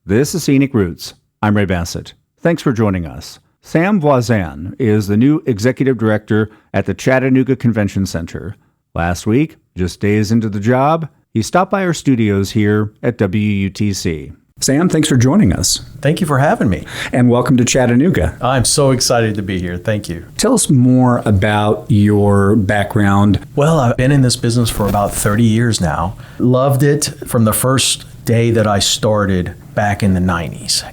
This is Scenic Roots. I'm Ray Bassett. Thanks for joining us. Sam Voisin is the new executive director at the Chattanooga Convention Center. Last week, just days into the job, he stopped by our studios here at WUTC. Sam, thanks for joining us. Thank you for having me. And welcome to Chattanooga. I'm so excited to be here. Thank you. Tell us more about your background. Well, I've been in this business for about 30 years now. Loved it from the first day that I started back in the 90s.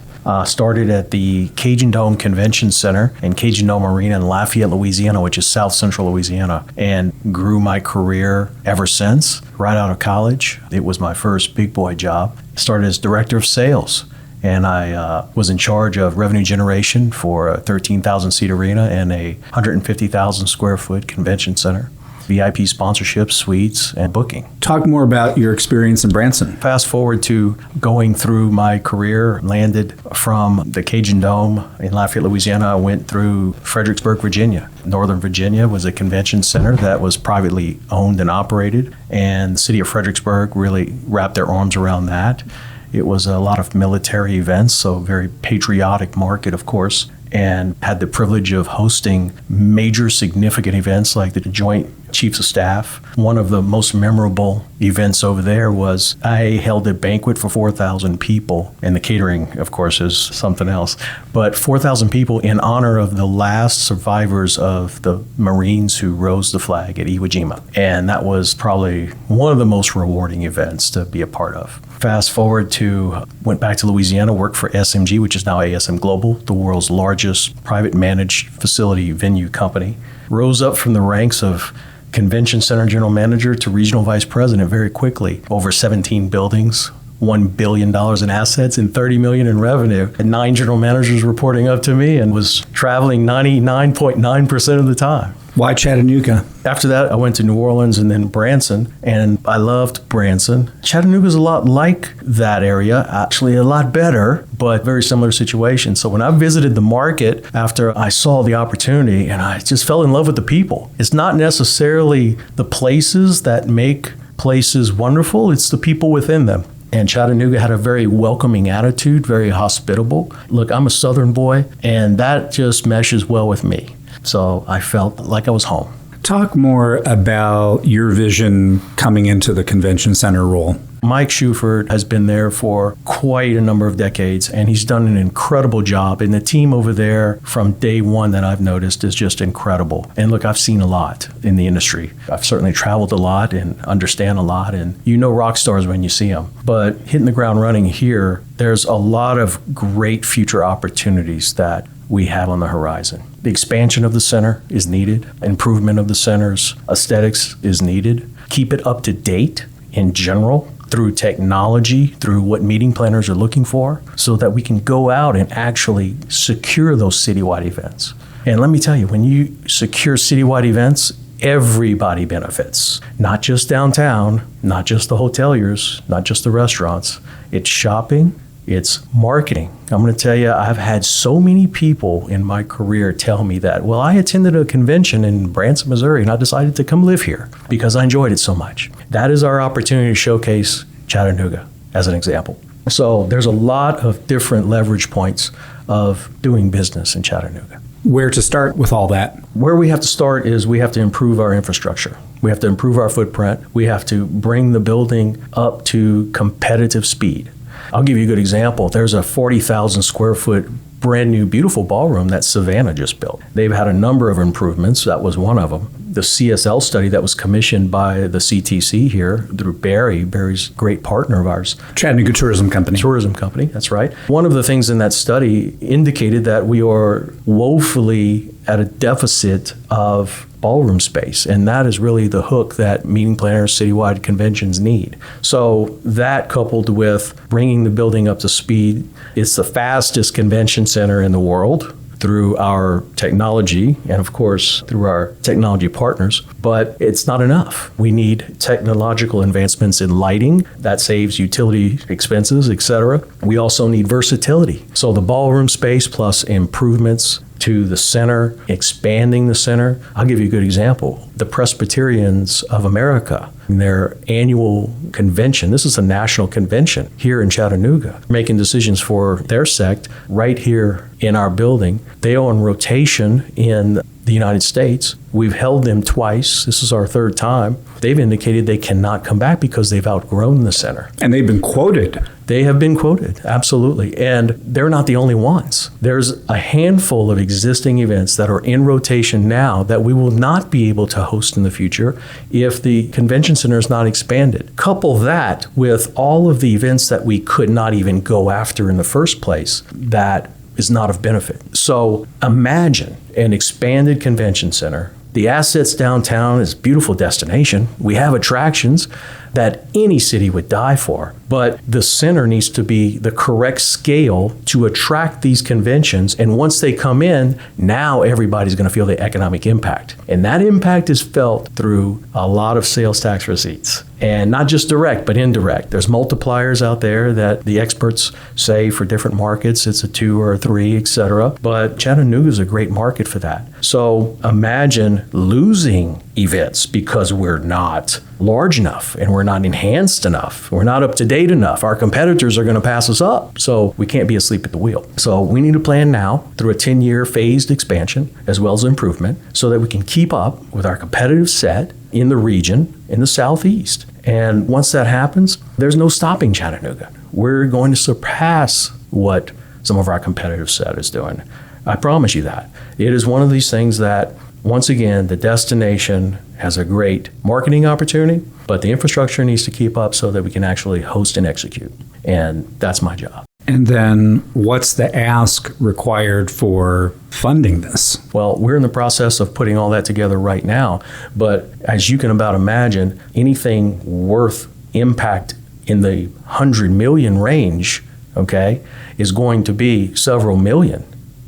Started at the Cajun Dome Convention Center and Cajun Dome Arena in Lafayette, Louisiana, which is South Central Louisiana, and grew my career ever since. Right out of college, it was my first big boy job. Started as director of sales, and I was in charge of revenue generation for a 13,000-seat arena and a 150,000 square foot convention center. VIP sponsorships, suites, and booking. Talk more about your experience in Branson. Fast forward to going through my career, landed from the Cajun Dome in Lafayette, Louisiana. I went through Fredericksburg, Virginia. Northern Virginia was a convention center that was privately owned and operated, and the city of Fredericksburg really wrapped their arms around that. It was a lot of military events, so very patriotic market, of course, and had the privilege of hosting major significant events like the Joint Chiefs of Staff. One of the most memorable events over there was I held a banquet for 4,000 people, and the catering, of course, is something else, but 4,000 people in honor of the last survivors of the Marines who rose the flag at Iwo Jima. And that was probably one of the most rewarding events to be a part of. Fast forward to, went back to Louisiana, worked for SMG, which is now ASM Global, the world's largest private managed facility venue company. Rose up from the ranks of convention center general manager to regional vice president very quickly. Over 17 buildings, $1 billion in assets and $30 million in revenue. And 9 general managers reporting up to me, and was traveling 99.9% of the time. Why Chattanooga? After that, I went to New Orleans and then Branson, and I loved Branson. Chattanooga's a lot like that area, actually a lot better, but very similar situation. So when I visited the market after I saw the opportunity, and I just fell in love with the people. It's not necessarily the places that make places wonderful, it's the people within them. And Chattanooga had a very welcoming attitude, very hospitable. Look, I'm a Southern boy, and that just meshes well with me. So I felt like I was home. Talk more about your vision coming into the convention center role. Mike Shuford has been there for quite a number of decades, and he's done an incredible job. And the team over there from day one that I've noticed is just incredible. And look, I've seen a lot in the industry. I've certainly traveled a lot and understand a lot, and you know rock stars when you see them. But hitting the ground running here, there's a lot of great future opportunities that we have on the horizon. The expansion of the center is needed. Improvement of the center's aesthetics is needed. Keep it up to date in general through technology, through what meeting planners are looking for, so that we can go out and actually secure those citywide events. And let me tell you, when you secure citywide events, everybody benefits. Not just downtown, not just the hoteliers, not just the restaurants. It's shopping, it's marketing. I'm going to tell you, I've had so many people in my career tell me that, well, I attended a convention in Branson, Missouri, and I decided to come live here because I enjoyed it so much. That is our opportunity to showcase Chattanooga as an example. So there's a lot of different leverage points of doing business in Chattanooga. Where to start with all that? Where we have to start is we have to improve our infrastructure. We have to improve our footprint. We have to bring the building up to competitive speed. I'll give you a good example. There's a 40,000 square foot brand new beautiful ballroom that Savannah just built. They've had a number of improvements. That was one of them. The CSL study that was commissioned by the CTC here through Barry's a great partner of ours. Chattanooga Tourism Company. Tourism Company, that's right. One of the things in that study indicated that we are woefully at a deficit of ballroom space, and that is really the hook that meeting planners, citywide conventions need. So that, coupled with bringing the building up to speed, it's the fastest convention center in the world through our technology and, of course, through our technology partners. But it's not enough. We need technological advancements in lighting that saves utility expenses, et cetera. We also need versatility. So the ballroom space plus improvements to the center, expanding the center. I'll give you a good example. The Presbyterians of America, in their annual convention, this is a national convention here in Chattanooga, making decisions for their sect right here in our building. They are on rotation in the United States. We've held them twice. This is our third time. They've indicated they cannot come back because they've outgrown the center. And they've been quoted. They have been quoted, absolutely. And they're not the only ones. There's a handful of existing events that are in rotation now that we will not be able to host in the future if the convention center is not expanded. Couple that with all of the events that we could not even go after in the first place, that is not of benefit. So imagine an expanded convention center. The assets downtown is a beautiful destination. We have attractions that any city would die for, but the center needs to be the correct scale to attract these conventions. And once they come in, now everybody's going to feel the economic impact. And that impact is felt through a lot of sales tax receipts. And not just direct, but indirect. There's multipliers out there that the experts say for different markets, it's a 2 or a 3, et cetera. But Chattanooga is a great market for that. So imagine losing events because we're not large enough and we're not enhanced enough. We're not up to date enough. Our competitors are going to pass us up. So we can't be asleep at the wheel. So we need to plan now through a 10-year phased expansion as well as improvement so that we can keep up with our competitive set in the region in the Southeast. And once that happens, there's no stopping Chattanooga. We're going to surpass what some of our competitive set is doing. I promise you that. It is one of these things that, once again, the destination has a great marketing opportunity, but the infrastructure needs to keep up so that we can actually host and execute. And that's my job. And then what's the ask required for funding this? Well, we're in the process of putting all that together right now. But as you can about imagine, anything worth impact in the 100 million range, okay, is going to be several million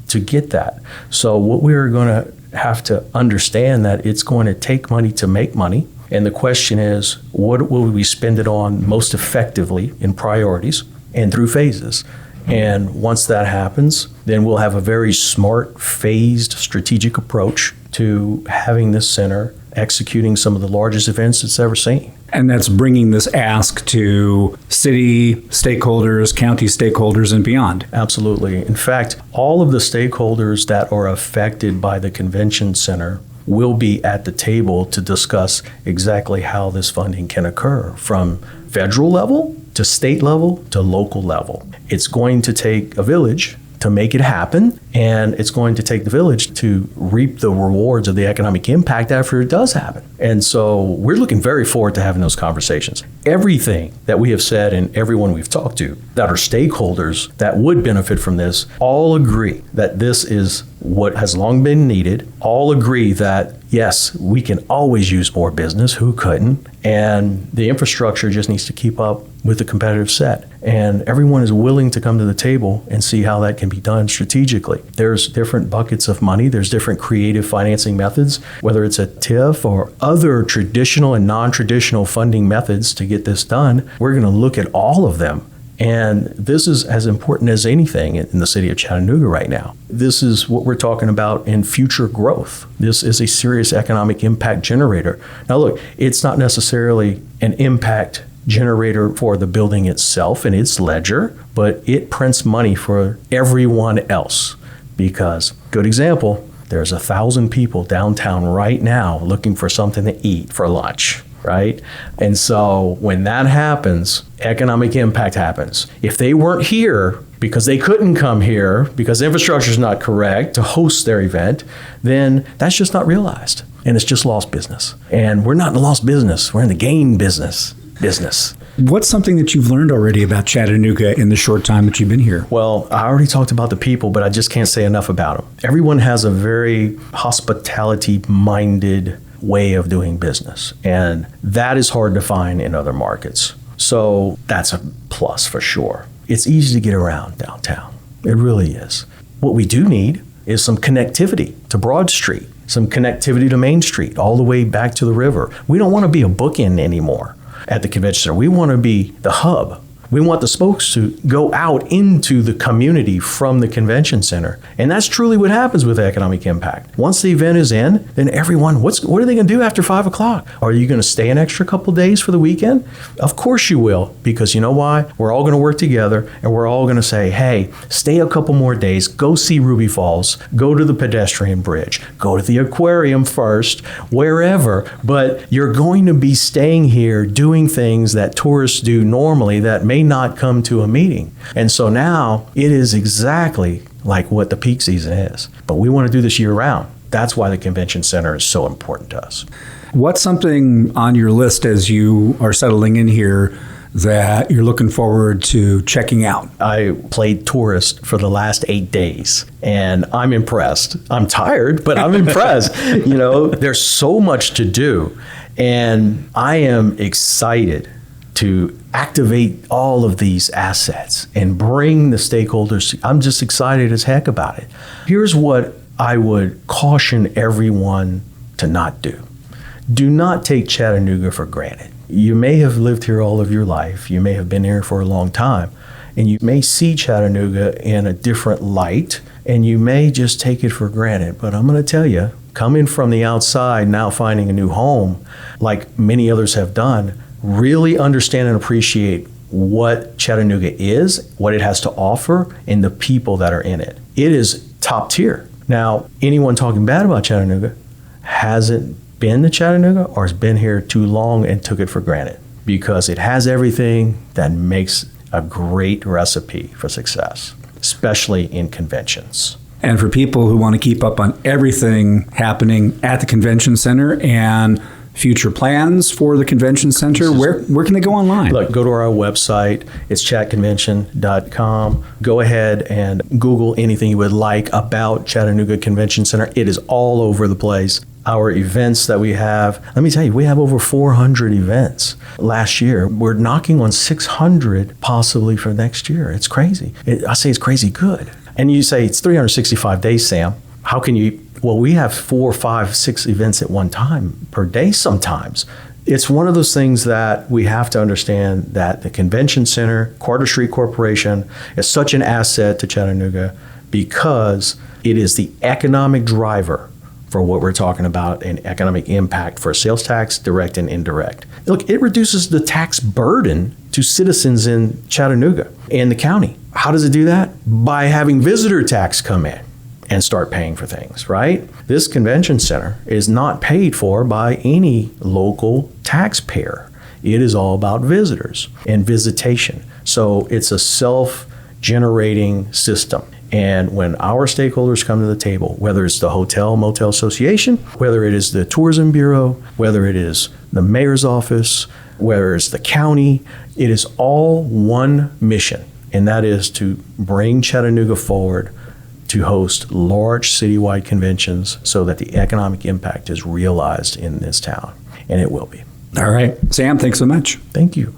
to get that. So what we're going to have to understand that it's going to take money to make money. And the question is, what will we spend it on most effectively in priorities and through phases? And once that happens, then we'll have a very smart, phased, strategic approach to having this center executing some of the largest events it's ever seen. And that's bringing this ask to city stakeholders, county stakeholders, and beyond. Absolutely. In fact, all of the stakeholders that are affected by the convention center will be at the table to discuss exactly how this funding can occur, from federal level to state level to local level. It's going to take a village to make it happen, and it's going to take the village to reap the rewards of the economic impact after it does happen. And so we're looking very forward to having those conversations. Everything that we have said and everyone we've talked to that are stakeholders that would benefit from this all agree that this is what has long been needed. All agree that, yes, we can always use more business. Who couldn't? And the infrastructure just needs to keep up with the competitive set. And everyone is willing to come to the table and see how that can be done strategically. There's different buckets of money. There's different creative financing methods, whether it's a TIF or other traditional and non-traditional funding methods to get this done. We're going to look at all of them. And this is as important as anything in the city of Chattanooga right now. This is what we're talking about in future growth. This is a serious economic impact generator. Now look, it's not necessarily an impact generator for the building itself and its ledger, but it prints money for everyone else. Because, good example, there's 1,000 people downtown right now looking for something to eat for lunch. Right? And so when that happens, economic impact happens. If they weren't here because they couldn't come here because infrastructure is not correct to host their event, then that's just not realized. And it's just lost business. And we're not in the lost business. We're in the gain business. What's something that you've learned already about Chattanooga in the short time that you've been here? Well, I already talked about the people, but I just can't say enough about them. Everyone has a very hospitality-minded way of doing business, and that is hard to find in other markets. So that's a plus for sure. It's easy to get around downtown. It really is. What we do need is some connectivity to Broad Street, some connectivity to Main Street, all the way back to the river. We don't want to be a bookend anymore at the convention center. We want to be the hub. We want the spokes to go out into the community from the convention center. And that's truly what happens with economic impact. Once the event is in, then everyone, what are they going to do after 5 o'clock? Are you going to stay an extra couple days for the weekend? Of course you will, because you know why? We're all going to work together and we're all going to say, hey, stay a couple more days, go see Ruby Falls, go to the pedestrian bridge, go to the aquarium first, wherever. But you're going to be staying here doing things that tourists do normally that may not come to a meeting. And so now it is exactly like what the peak season is. But we want to do this year round. That's why the convention center is so important to us. What's something on your list as you are settling in here that you're looking forward to checking out? I played tourist for the last 8 days, and I'm impressed. I'm tired, but I'm impressed. There's so much to do, and I am excited to activate all of these assets and bring the stakeholders. I'm just excited as heck about it. Here's what I would caution everyone to not do. Do not take Chattanooga for granted. You may have lived here all of your life. You may have been here for a long time. And you may see Chattanooga in a different light, and you may just take it for granted. But I'm going to tell you, coming from the outside, now finding a new home, like many others have done, really understand and appreciate what Chattanooga is, what it has to offer, and the people that are in it. It is top tier. Now, anyone talking bad about Chattanooga hasn't been to Chattanooga or has been here too long and took it for granted, because it has everything that makes a great recipe for success, especially in conventions. And for people who want to keep up on everything happening at the convention center and future plans for the convention center, where can they go online? Look, go to our website. It's chatconvention.com. Go ahead and Google anything you would like about Chattanooga Convention Center. It is all over the place. Our events that we have, let me tell you, we have over 400 events last year. We're knocking on 600 possibly for next year. It's crazy. I say it's crazy good. And you say it's 365 days, Sam. How can you? Well, we have 4, 5, 6 events at one time per day sometimes. It's one of those things that we have to understand that the convention center, Carter Street Corporation, is such an asset to Chattanooga because it is the economic driver for what we're talking about, and economic impact for sales tax, direct and indirect. Look, it reduces the tax burden to citizens in Chattanooga and the county. How does it do that? By having visitor tax come in and start paying for things, right? This convention center is not paid for by any local taxpayer. It is all about visitors and visitation. So it's a self-generating system. And when our stakeholders come to the table, whether it's the Hotel Motel Association, whether it is the Tourism Bureau, whether it is the mayor's office, whether it's the county, it is all one mission, and that is to bring Chattanooga forward to host large citywide conventions so that the economic impact is realized in this town, and it will be. All right. Sam, thanks so much. Thank you.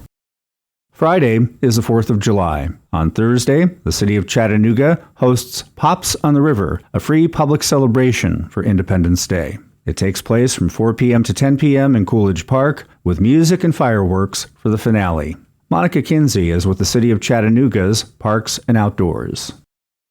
Friday is the 4th of July. On Thursday, the city of Chattanooga hosts Pops on the River, a free public celebration for Independence Day. It takes place from 4 p.m. to 10 p.m. in Coolidge Park, with music and fireworks for the finale. Monica Kinsey is with the city of Chattanooga's Parks and Outdoors.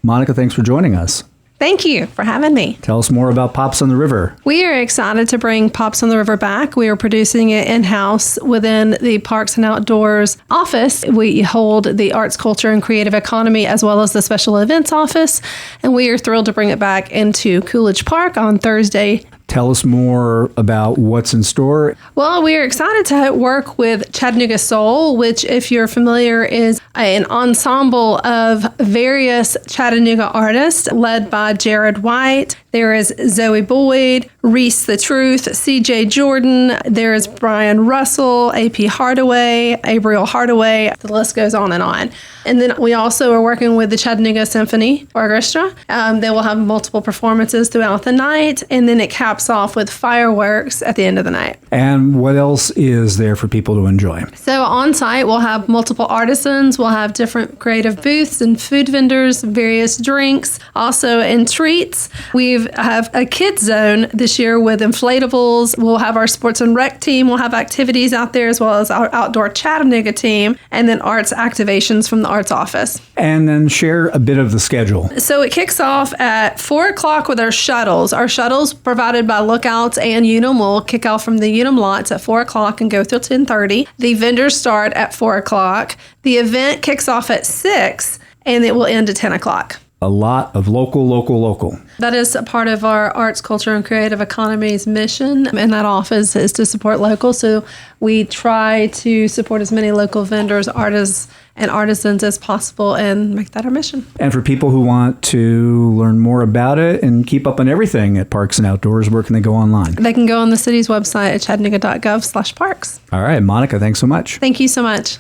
Monica, thanks for joining us. Thank you for having me. Tell us more about Pops on the River. We are excited to bring Pops on the River back. We are producing it in-house within the Parks and Outdoors office. We hold the Arts, Culture, and Creative Economy as well as the Special Events office, and we are thrilled to bring it back into Coolidge Park on Thursday. Tell us more about what's in store. Well, we are excited to work with Chattanooga Soul, which, if you're familiar, is an ensemble of various Chattanooga artists led by Jared White. There is Zoe Boyd, Reese the Truth, CJ Jordan. There is Brian Russell, AP Hardaway, Abriel Hardaway. The list goes on and on. And then we also are working with the Chattanooga Symphony Orchestra. They will have multiple performances throughout the night, and then it caps off with fireworks at the end of the night. And what else is there for people to enjoy? So on site, we'll have multiple artisans. We'll have different creative booths and food vendors, various drinks. Also in treats, we have a kids zone this year with inflatables. We'll have our sports and rec team. We'll have activities out there as well as our outdoor Chattanooga team, and then arts activations from the arts office. And then share a bit of the schedule. So it kicks off at 4 o'clock with our shuttles. Our shuttles provided by Lookouts and Unum will kick off from the Unum lots at 4 o'clock and go till 10:30. The vendors start at 4 o'clock. The event kicks off at 6 and it will end at 10 o'clock. A lot of local. That is a part of our Arts, Culture, and Creative Economy's mission, and that office is to support local. So we try to support as many local vendors, artists, and artisans as possible and make that our mission. And for people who want to learn more about it and keep up on everything at Parks and Outdoors, where can they go online? They can go on the city's website at chattanooga.gov/parks. All right, Monica, thanks so much. Thank you so much.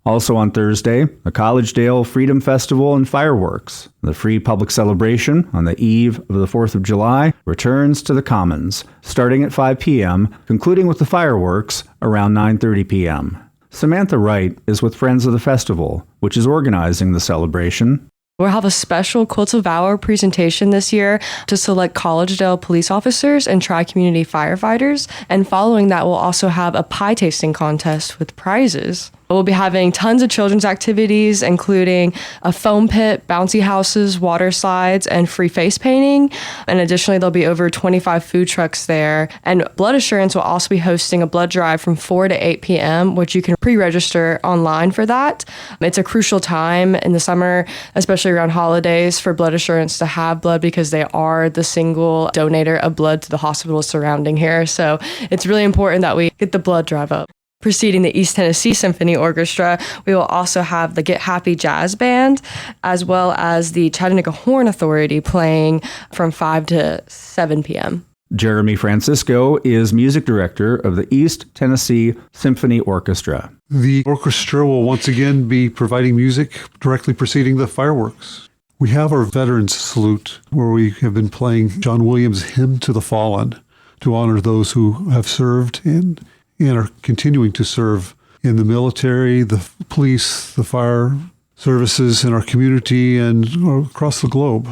Also on Thursday, the Collegedale Freedom Festival and Fireworks. The free public celebration on the eve of the 4th of July returns to the Commons, starting at 5 p.m., concluding with the fireworks around 9:30 p.m. Samantha Wright is with Friends of the Festival, which is organizing the celebration. We'll have a special Quilts of Valor presentation this year to select Collegedale police officers and tri-community firefighters. And following that, we'll also have a pie tasting contest with prizes. We'll be having tons of children's activities, including a foam pit, bouncy houses, water slides, and free face painting. And additionally, there'll be over 25 food trucks there. And Blood Assurance will also be hosting a blood drive from 4 to 8 p.m., which you can pre-register online for that. It's a crucial time in the summer, especially around holidays, for Blood Assurance to have blood because they are the single donator of blood to the hospitals surrounding here. So it's really important that we get the blood drive up. Preceding the East Tennessee Symphony Orchestra, we will also have the Get Happy Jazz Band, as well as the Chattanooga Horn Authority playing from 5 to 7 p.m. Jeremy Francisco is music director of the East Tennessee Symphony Orchestra. The orchestra will once again be providing music directly preceding the fireworks. We have our Veterans Salute, where we have been playing John Williams' Hymn to the Fallen to honor those who have served and are continuing to serve in the military, the police, the fire services in our community and across the globe.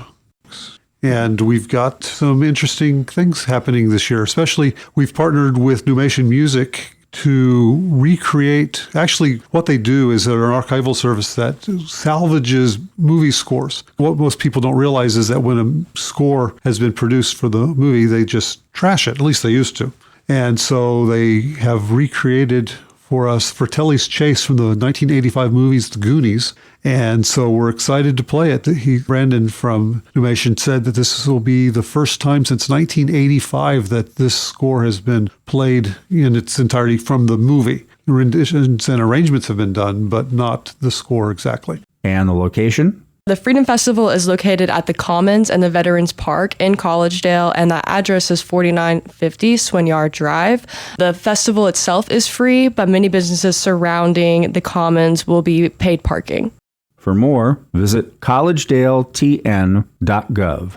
And we've got some interesting things happening this year, especially we've partnered with Numation Music to recreate, actually what they do is they're an archival service that salvages movie scores. What most people don't realize is that when a score has been produced for the movie, they just trash it, at least they used to. And so they have recreated for us Fratelli's Chase from the 1985 movies, The Goonies. And so we're excited to play it. Brandon from Numation said that this will be the first time since 1985 that this score has been played in its entirety from the movie. Renditions and arrangements have been done, but not the score exactly. And the location? The Freedom Festival is located at the Commons and the Veterans Park in Collegedale, and that address is 4950 Swinyard Drive. The festival itself is free, but many businesses surrounding the Commons will be paid parking. For more, visit collegedaletn.gov.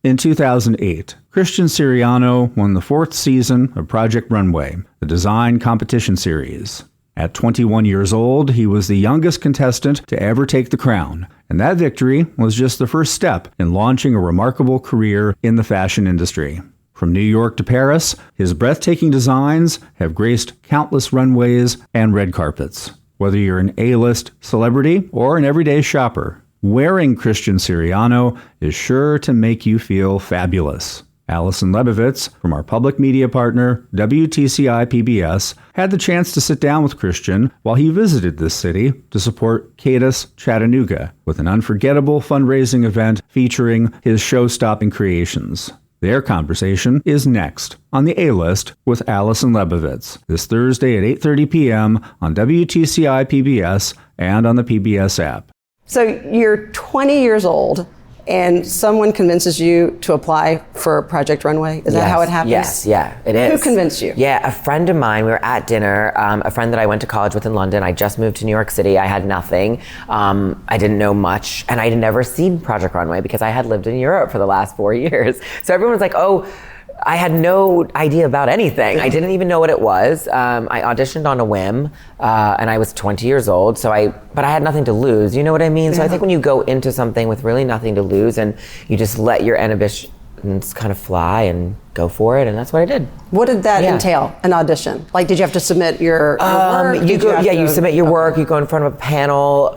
In 2008, Christian Siriano won the 4th season of Project Runway, the design competition series. At 21 years old, he was the youngest contestant to ever take the crown, and that victory was just the first step in launching a remarkable career in the fashion industry. From New York to Paris, his breathtaking designs have graced countless runways and red carpets. Whether you're an A-list celebrity or an everyday shopper, wearing Christian Siriano is sure to make you feel fabulous. Allison Lebovitz, from our public media partner, WTCI PBS, had the chance to sit down with Christian while he visited this city to support Cadus Chattanooga with an unforgettable fundraising event featuring his show-stopping creations. Their conversation is next on the A-List with Allison Lebovitz this Thursday at 8:30 p.m. on WTCI PBS and on the PBS app. So you're 20 years old and someone convinces you to apply for Project Runway. Is that how it happens? Yes, yeah, it is. Who convinced you? Yeah, a friend of mine, we were at dinner, a friend that I went to college with in London. I just moved to New York City. I had nothing. I didn't know much, and I'd never seen Project Runway because I had lived in Europe for the last 4 years. So everyone was like, oh, I had no idea about anything. I didn't even know what it was. I auditioned on a whim, and I was 20 years old. But I had nothing to lose. You know what I mean? So I think when you go into something with really nothing to lose, and you just let your inhibitions kind of fly and go for it, and that's what I did. What did that entail? An audition? Like, did you have to submit your work? You submit your work. You go in front of a panel.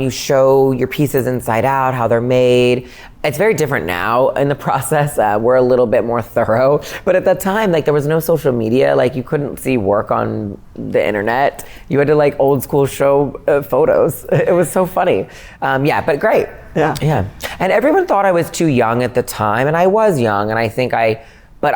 You show your pieces inside out, how they're made. It's very different now in the process. We're a little bit more thorough, but at that time, like, there was no social media. Like, you couldn't see work on the internet. You had to, like, old school show photos. It was so funny. But great. Yeah. And everyone thought I was too young at the time, and I was young, and I think what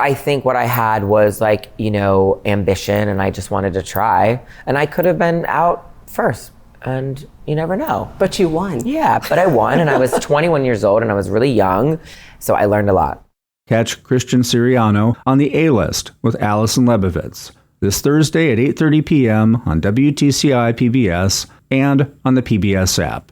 I had was, like, ambition, and I just wanted to try, and I could have been out first, and you never know. But you won. Yeah, but I won, and I was 21 years old, and I was really young, so I learned a lot. Catch Christian Siriano on the A-List with Allison Lebovitz this Thursday at 8:30 p.m. on WTCI PBS and on the PBS app.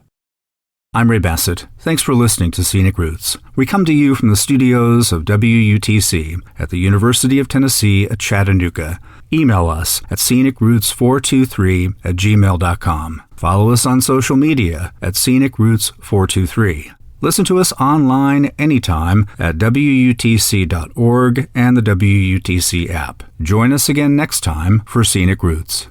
I'm Ray Bassett. Thanks for listening to Scenic Roots. We come to you from the studios of WUTC at the University of Tennessee at Chattanooga. Email us at scenicroots423@gmail.com. Follow us on social media at scenicroots423. Listen to us online anytime at WUTC.org and the WUTC app. Join us again next time for Scenic Roots.